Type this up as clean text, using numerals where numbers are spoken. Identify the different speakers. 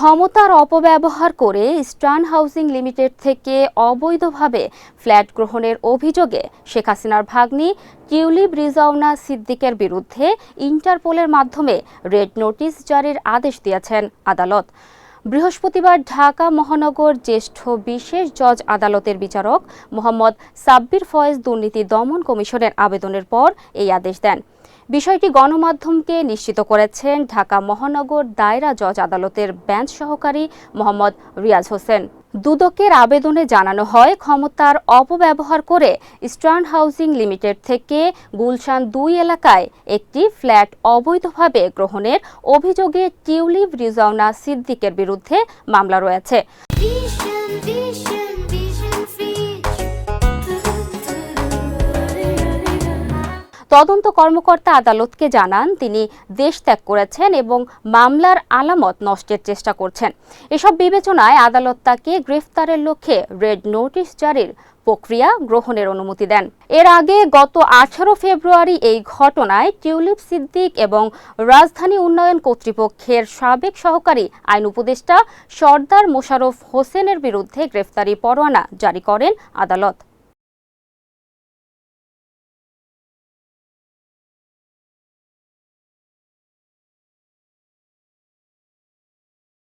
Speaker 1: ক্ষমতার অপব্যবহার করে ইস্টার্ন হাউজিং লিমিটেড থেকে অবৈধভাবে ফ্ল্যাট গ্রহণের অভিযোগে শেখ হাসিনার ভাগ্নি টিউলিপ রিজওয়ানা সিদ্দিকের বিরুদ্ধে ইন্টারপোলের মাধ্যমে রেড নোটিশ জারির আদেশ দিয়েছেন আদালত। বৃহস্পতিবার ঢাকা মহানগর জ্যেষ্ঠ বিশেষ জজ আদালতের বিচারক মোহাম্মদ সাব্বির ফয়েজ দুর্নীতি দমন কমিশনের আবেদনের পর এই আদেশ দেন। বিষয়টি গণমাধ্যমকে নিশ্চিত করেছেন ঢাকা মহানগর দায়রা জজ আদালতের বেঞ্চ সহকারী মোহাম্মদ রিয়াজ হোসেন। দুদকের আবেদনে জানানো হয়, ক্ষমতার অপব্যবহার করে ইস্টার্ন হাউজিং লিমিটেড থেকে গুলশান ২ এলাকায় একটি ফ্ল্যাট অবৈধভাবে গ্রহণের অভিযোগে টিউলিপ রিজওয়ানা সিদ্দিকের বিরুদ্ধে মামলা রয়েছে। তদন্ত কর্মকর্তা আদালতকে জানান, তিনি দেশ ত্যাগ করেছেন এবং মামলার আলামত নষ্টের চেষ্টা করছেন। এসব বিবেচনায় আদালত তাকে গ্রেফতারের লক্ষ্যে রেড নোটিশ জারির প্রক্রিয়া গ্রহণের অনুমতি দেন। এর আগে গত 18 ফেব্রুয়ারি এই ঘটনায় টিউলিপ সিদ্দিক এবং রাজধানী উন্নয়ন কর্তৃপক্ষের সাবেক সহকারী আইন উপদেষ্টা সরদার মোশাররফ হোসেনের বিরুদ্ধে গ্রেফতারি পরোয়ানা জারি করেন আদালত।